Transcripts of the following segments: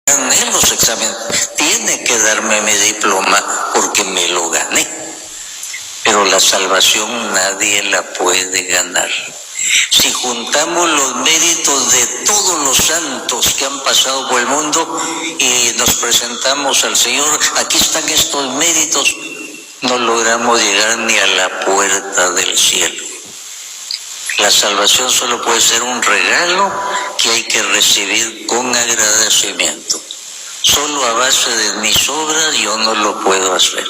gané los exámenes, tiene que darme mi diploma porque me lo gané. Pero la salvación nadie la puede ganar. Si juntamos los méritos de todos los santos que han pasado por el mundo y nos presentamos al Señor, aquí están estos méritos, no logramos llegar ni a la puerta del cielo. La salvación solo puede ser un regalo que hay que recibir con agradecimiento. Solo a base de mis obras yo no lo puedo hacer.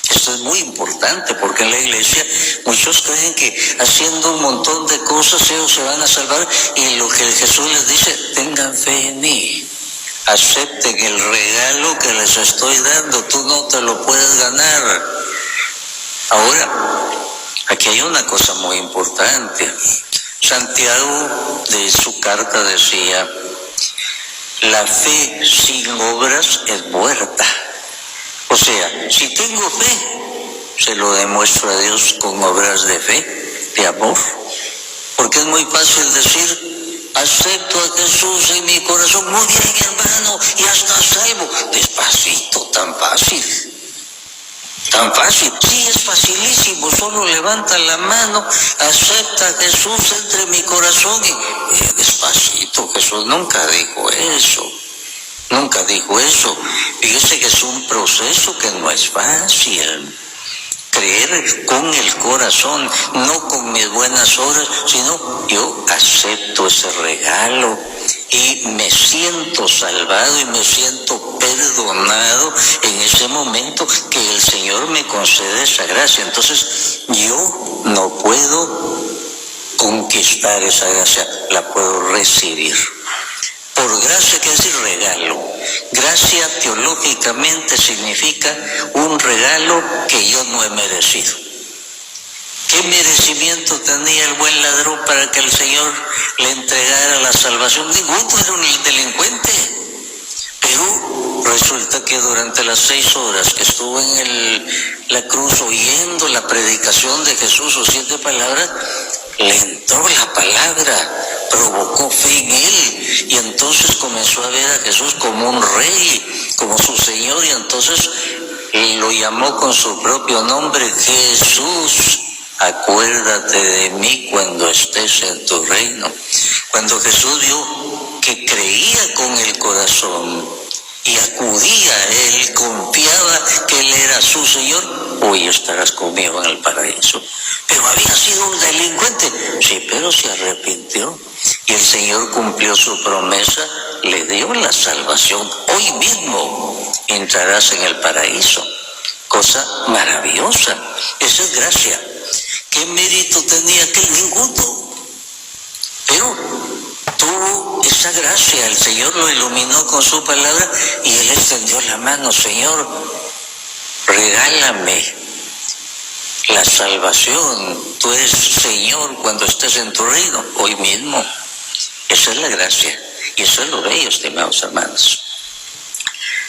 Esto es muy importante porque en la iglesia muchos creen que haciendo un montón de cosas ellos se van a salvar, y lo que Jesús les dice: tengan fe en mí, acepten el regalo que les estoy dando, tú no te lo puedes ganar. Ahora, aquí hay una cosa muy importante. Santiago de su carta decía: la fe sin obras es muerta. O sea, si tengo fe, se lo demuestro a Dios con obras de fe, de amor. Porque es muy fácil decir: acepto a Jesús en mi corazón, muy bien, hermano, ya estás salvo. Despacito, tan fácil. Tan fácil, sí, es facilísimo, solo levanta la mano, acepta a Jesús entre mi corazón y despacito. Jesús nunca dijo eso, nunca dijo eso. Fíjese que es un proceso que no es fácil. Creer con el corazón, no con mis buenas obras, sino yo acepto ese regalo y me siento salvado y me siento perdonado en ese momento que el Señor me concede esa gracia. Entonces yo no puedo conquistar esa gracia, la puedo recibir. Por gracia quiere decir regalo. Gracia teológicamente significa un regalo que yo no he merecido. ¿Qué merecimiento tenía el buen ladrón para que el Señor le entregara la salvación? Ninguno, era un delincuente. Pero resulta que durante las 6 horas que estuvo en la cruz oyendo la predicación de Jesús, sus 7 palabras, le entró la palabra, provocó fe en él, y entonces comenzó a ver a Jesús como un rey, como su Señor, y entonces lo llamó con su propio nombre: Jesús, acuérdate de mí cuando estés en tu reino. Cuando Jesús vio que creía con el corazón y acudía a él, confiaba que él era su Señor, hoy estarás conmigo en el paraíso. Pero había sido un delincuente, sí, pero se arrepintió y el Señor cumplió su promesa, le dio la salvación. Hoy mismo entrarás en el paraíso. Cosa maravillosa, esa es gracia. ¿Qué mérito tenía aquel? Ninguno. Pero tuvo esa gracia, el Señor lo iluminó con su palabra y él extendió la mano: Señor, regálame la salvación, tú eres Señor cuando estés en tu reino, hoy mismo. Esa es la gracia, y eso es lo bello, estimados hermanos.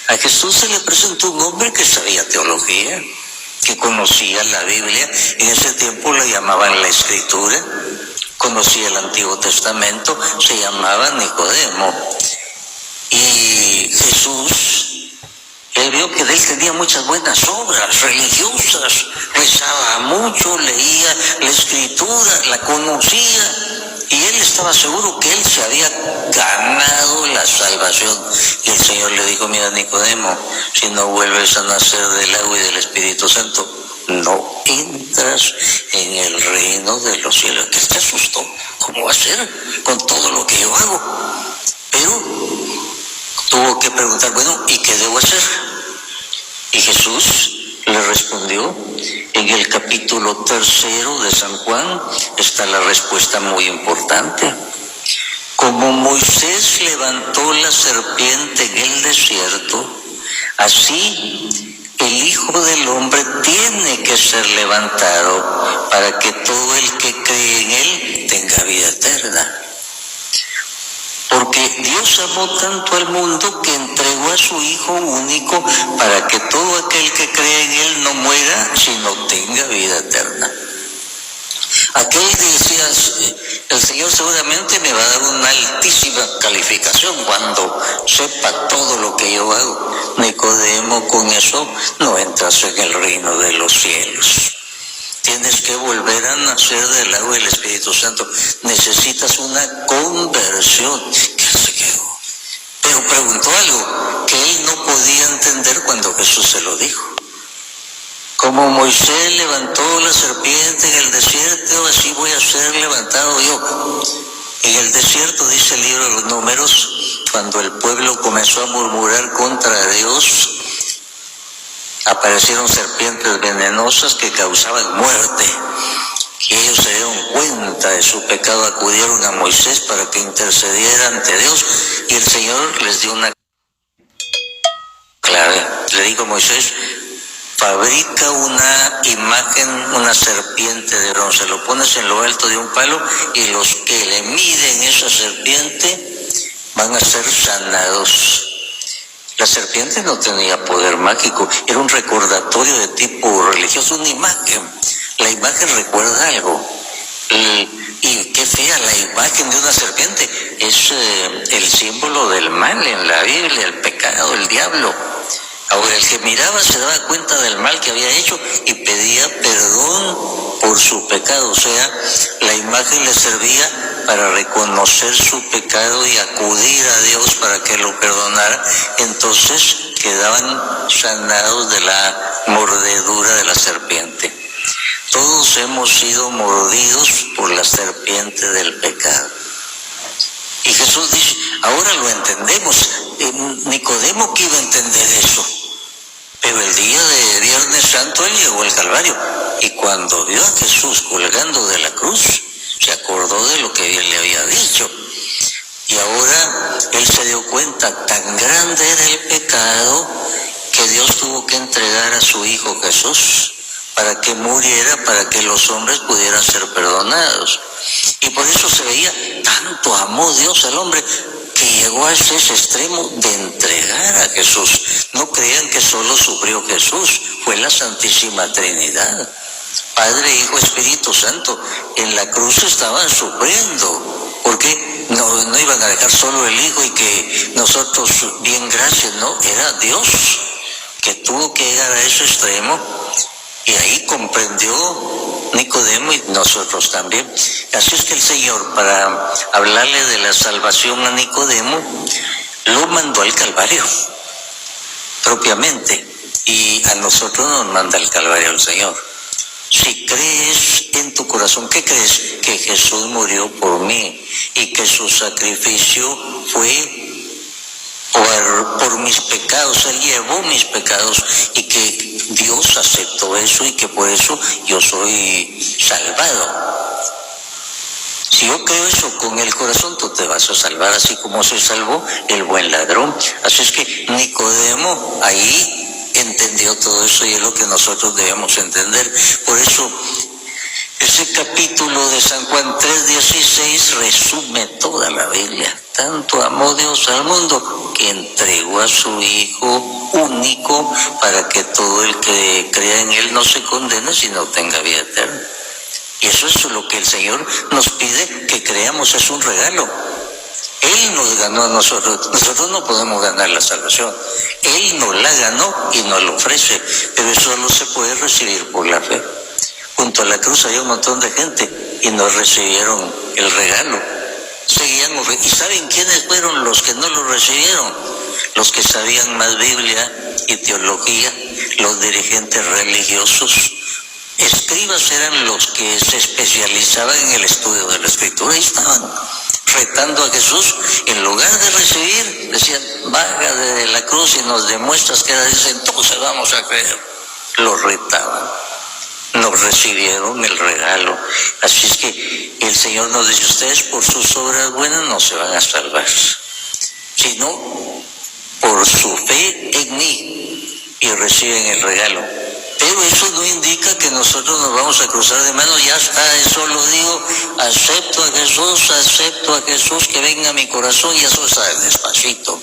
A Jesús se le presentó un hombre que sabía teología, que conocía la Biblia. En ese tiempo la llamaban la Escritura, conocía el Antiguo Testamento, se llamaba Nicodemo. Y Jesús, él vio que de él tenía muchas buenas obras religiosas, rezaba mucho, leía la Escritura, la conocía, y él estaba seguro que él se había ganado la salvación. Y el Señor le dijo: mira, Nicodemo, si no vuelves a nacer del agua y del Espíritu Santo, no entras en el reino de los cielos. Que se asustó: ¿cómo va a ser con todo lo que yo hago? Pero tuvo que preguntar: bueno, ¿y qué debo hacer? Y Jesús le respondió. En el capítulo 3 de San Juan está la respuesta muy importante. Como Moisés levantó la serpiente en el desierto, así el Hijo del Hombre tiene que ser levantado para que todo el que cree en él tenga vida eterna. Porque Dios amó tanto al mundo que entregó a su Hijo único para que todo aquel que cree en él no muera, sino tenga vida eterna. Aquel decía, el Señor seguramente me va a dar una altísima calificación cuando sepa todo lo que yo hago. Nicodemo, con eso no entras en el reino de los cielos. Tienes que volver a nacer del agua del Espíritu Santo. Necesitas una conversión. ¿Qué se quedó? Pero preguntó algo que él no podía entender cuando Jesús se lo dijo. Como Moisés levantó la serpiente en el desierto, así voy a ser levantado yo. En el desierto, dice el libro de los Números, cuando el pueblo comenzó a murmurar contra Dios, aparecieron serpientes venenosas que causaban muerte. Y ellos se dieron cuenta de su pecado, acudieron a Moisés para que intercediera ante Dios, y el Señor les dio una clave. Le dijo a Moisés: fabrica una imagen, una serpiente de bronce, lo pones en lo alto de un palo, y los que le miden esa serpiente van a ser sanados. La serpiente no tenía poder mágico, era un recordatorio de tipo religioso, una imagen. La imagen recuerda algo. Y qué fea la imagen de una serpiente. Es el símbolo del mal en la Biblia, el pecado, el diablo. Ahora, el que miraba se daba cuenta del mal que había hecho y pedía perdón por su pecado. O sea, la imagen le servía para reconocer su pecado y acudir a Dios para que lo perdonara. Entonces quedaban sanados de la mordedura de la serpiente. Todos hemos sido mordidos por la serpiente del pecado. Y Jesús dice, ahora lo entendemos. Nicodemo que iba a entender eso. Pero el día de Viernes Santo él llegó al Calvario, y cuando vio a Jesús colgando de la cruz, se acordó de lo que él le había dicho. Y ahora él se dio cuenta, tan grande era el pecado, que Dios tuvo que entregar a su Hijo Jesús para que muriera, para que los hombres pudieran ser perdonados. Y por eso se veía, tanto amó Dios al hombre, que llegó a ese extremo de entregar a Jesús. No crean que solo sufrió Jesús, fue la Santísima Trinidad. Padre, Hijo, Espíritu Santo, en la cruz estaban sufriendo. ¿Por qué? No iban a dejar solo el Hijo y que nosotros, bien gracias, no, era Dios que tuvo que llegar a ese extremo. Y ahí comprendió Nicodemo y nosotros también. Así es que el Señor, para hablarle de la salvación a Nicodemo, lo mandó al Calvario, propiamente. Y a nosotros nos manda al Calvario el Señor. Si crees en tu corazón, ¿qué crees? Que Jesús murió por mí y que su sacrificio fue por mis pecados, Él llevó mis pecados, y que Dios aceptó eso y que por eso yo soy salvado. Si yo creo eso con el corazón, tú te vas a salvar, así como se salvó el buen ladrón. Así es que Nicodemo ahí entendió todo eso, y es lo que nosotros debemos entender. Por eso ese capítulo de San Juan 3:16 resume toda la Biblia. Tanto amó Dios al mundo que entregó a su Hijo único para que todo el que crea en Él no se condene, sino tenga vida eterna. Y eso es lo que el Señor nos pide que creamos, es un regalo. Él nos ganó a nosotros, nosotros no podemos ganar la salvación. Él nos la ganó y nos lo ofrece, pero eso solo se puede recibir por la fe. Junto a la cruz había un montón de gente y no recibieron el regalo. Seguían ¿Y saben quiénes fueron los que no lo recibieron? Los que sabían más Biblia y teología, los dirigentes religiosos. Escribas eran los que se especializaban en el estudio de la Escritura y estaban retando a Jesús. En lugar de recibir, decían, baja de la cruz y nos demuestras que era Dios, entonces vamos a creer. Los retaban. No recibieron el regalo. Así es que el Señor nos dice, ustedes por sus obras buenas no se van a salvar, sino por su fe en mí, y reciben el regalo. Pero eso no indica que nosotros nos vamos a cruzar de manos, ya está, eso lo digo, acepto a Jesús, que venga a mi corazón, y eso está despacito.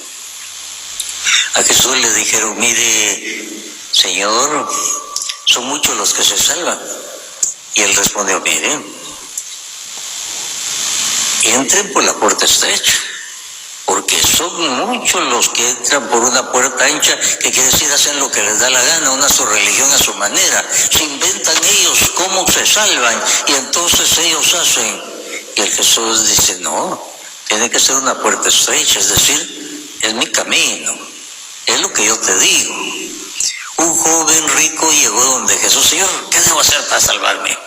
A Jesús le dijeron, mire, Señor, son muchos los que se salvan. Y él respondió, miren, entren por la puerta estrecha, porque son muchos los que entran por una puerta ancha, que quiere decir hacen lo que les da la gana, una su religión a su manera, se inventan ellos cómo se salvan y entonces ellos hacen. Y el Jesús dice, no, tiene que ser una puerta estrecha, es decir, es mi camino, es lo que yo te digo. Un joven rico llegó donde Jesús, Señor, ¿qué debo hacer para salvarme?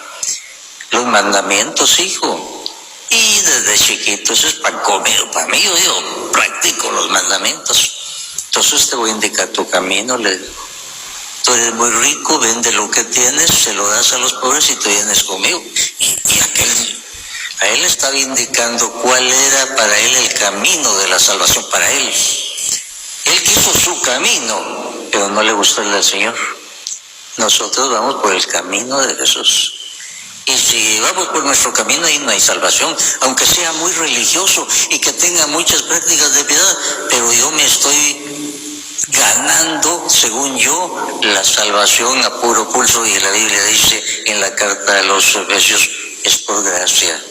Los mandamientos, hijo. Y desde chiquito eso es pan comido para mí, yo practico los mandamientos. Entonces te voy a indicar tu camino, le digo. Tú eres muy rico, vende lo que tienes, se lo das a los pobres y te vienes conmigo. Y a él estaba indicando cuál era para él el camino de la salvación para él. Él quiso su camino, pero no le gustó el del Señor. Nosotros vamos por el camino de Jesús. Y si vamos por nuestro camino, ahí no hay salvación, aunque sea muy religioso y que tenga muchas prácticas de piedad, pero yo me estoy ganando, según yo, la salvación a puro pulso. Y la Biblia dice en la carta a los Efesios, es por gracia,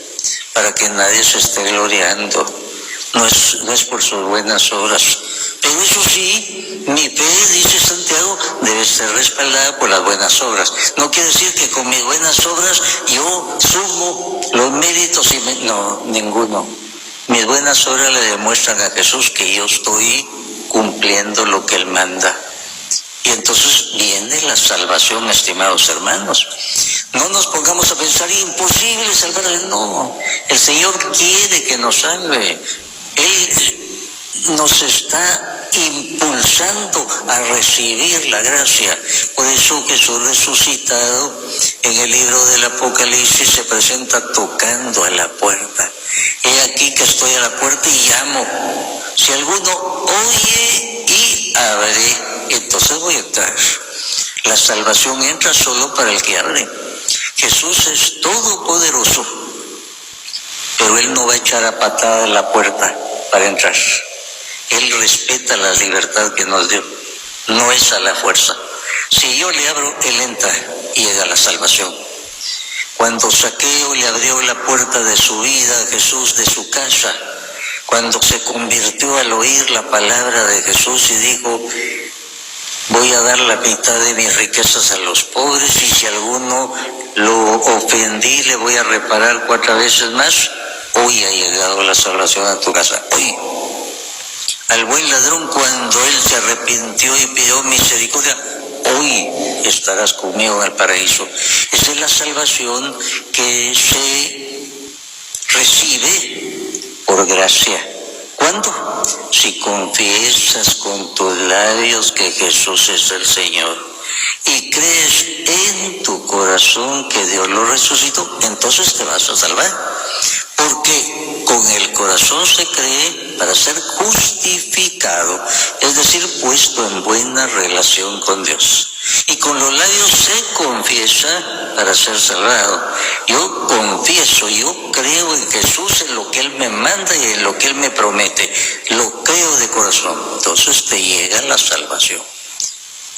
para que nadie se esté gloriando. No es por sus buenas obras. Pero eso sí, mi fe, dice Santiago, debe ser respaldada por las buenas obras. No quiere decir que con mis buenas obras yo sumo los méritos y no, ninguno. Mis buenas obras le demuestran a Jesús que yo estoy cumpliendo lo que Él manda. Y entonces viene la salvación, estimados hermanos. No nos pongamos a pensar, imposible salvarle. No, el Señor quiere que nos salve. Él nos está impulsando a recibir la gracia. Por eso Jesús resucitado en el libro del Apocalipsis se presenta tocando a la puerta. He aquí que estoy a la puerta y llamo. Si alguno oye y abre, entonces voy a entrar. La salvación entra solo para el que abre. Jesús es todopoderoso, pero Él no va a echar a patada la puerta para entrar. Él respeta la libertad que nos dio, no es a la fuerza. Si yo le abro, Él entra y llega a la salvación. Cuando Zaqueo le abrió la puerta de su vida a Jesús, de su casa, cuando se convirtió al oír la palabra de Jesús y dijo, voy a dar la mitad de mis riquezas a los pobres, y si alguno lo ofendí, le voy a reparar 4 veces más. Hoy ha llegado la salvación a tu casa. Hoy. Al buen ladrón, cuando él se arrepintió y pidió misericordia, hoy estarás conmigo en el paraíso. Esa es la salvación que se recibe por gracia. ¿Cuándo? Si confiesas con tus labios que Jesús es el Señor y crees en tu corazón que Dios lo resucitó, entonces te vas a salvar. Porque con el corazón se cree para ser justificado, es decir, puesto en buena relación con Dios. Y con los labios se confiesa para ser salvado. Yo confieso, yo creo en Jesús, en lo que Él me manda y en lo que Él me promete. Lo creo de corazón. Entonces te llega la salvación.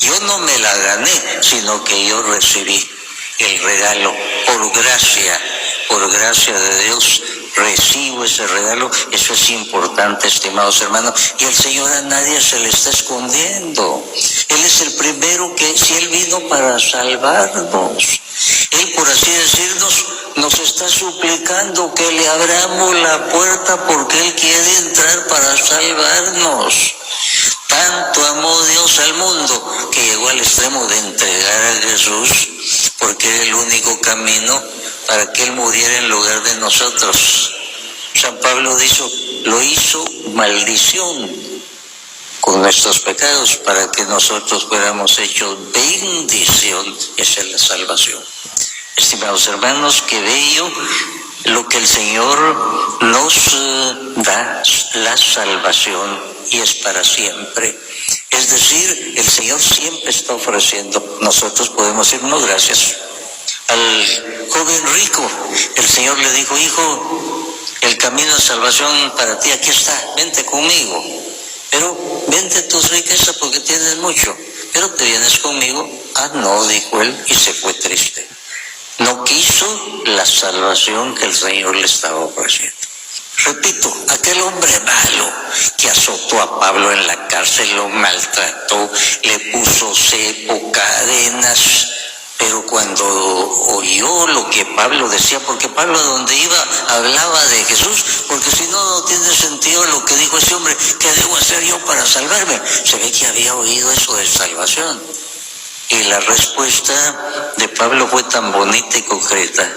Yo no me la gané, sino que yo recibí el regalo por gracia de Dios. Recibo ese regalo. Eso es importante, estimados hermanos, y el Señor a nadie se le está escondiendo. Él es el primero que, si Él vino para salvarnos, Él, por así decirnos, nos está suplicando que le abramos la puerta porque Él quiere entrar para salvarnos. Tanto amó Dios al mundo que llegó al extremo de entregar a Jesús, porque era el único camino para que Él muriera en lugar de nosotros. San Pablo lo hizo maldición con nuestros pecados para que nosotros fuéramos hechos bendición. Esa es la salvación. Estimados hermanos, qué bello lo que el Señor nos da, la salvación, y es para siempre. Es decir, el Señor siempre está ofreciendo. Nosotros podemos decir, no, gracias. Al joven rico, el Señor le dijo, hijo, el camino de salvación para ti aquí está, vente conmigo. Pero vende tus riquezas porque tienes mucho, pero te vienes conmigo. Ah, no, dijo él, y se fue triste. No quiso la salvación que el Señor le estaba ofreciendo. Repito, aquel hombre malo que azotó a Pablo en la cárcel, lo maltrató, le puso cepo, cadenas, pero cuando oyó lo que Pablo decía, porque Pablo a donde iba hablaba de Jesús, porque si no, no tiene sentido lo que dijo ese hombre, ¿qué debo hacer yo para salvarme? Se ve que había oído eso de salvación. Y la respuesta de Pablo fue tan bonita y concreta: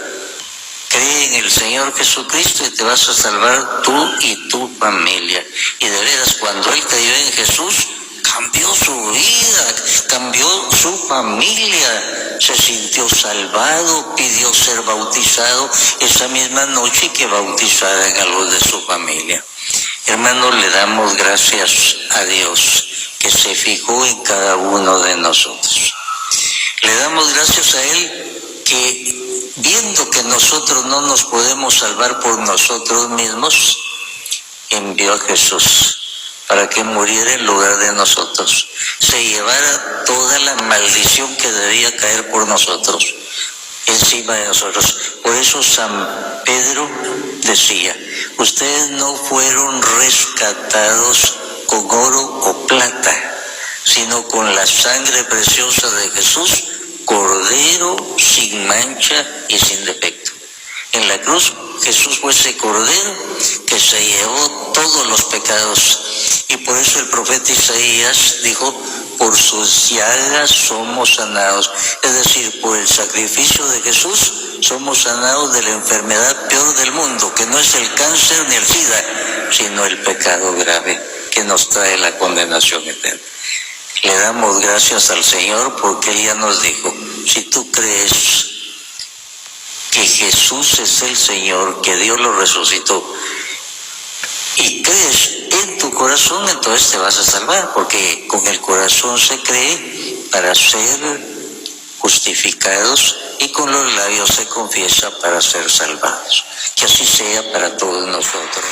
cree en el Señor Jesucristo y te vas a salvar tú y tu familia. Y de veras, cuando él cayó en Jesús, cambió su vida, cambió su familia, se sintió salvado, pidió ser bautizado esa misma noche que bautizaran a los de su familia. Hermanos, le damos gracias a Dios que se fijó en cada uno de nosotros. Le damos gracias a Él que, viendo que nosotros no nos podemos salvar por nosotros mismos, envió a Jesús para que muriera en lugar de nosotros, se llevara toda la maldición que debía caer por nosotros, encima de nosotros. Por eso San Pedro decía: ustedes no fueron rescatados con oro o plata, sino con la sangre preciosa de Jesús, Cordero sin mancha y sin defecto. En la cruz Jesús fue ese Cordero que se llevó todos los pecados. Y por eso el profeta Isaías dijo: por sus llagas somos sanados. Es decir, por el sacrificio de Jesús somos sanados de la enfermedad peor del mundo, que no es el cáncer ni el SIDA, sino el pecado grave que nos trae la condenación eterna. Le damos gracias al Señor porque ella nos dijo: si tú crees que Jesús es el Señor, que Dios lo resucitó, y crees en tu corazón, entonces te vas a salvar, porque con el corazón se cree para ser justificados y con los labios se confiesa para ser salvados. Que así sea para todos nosotros.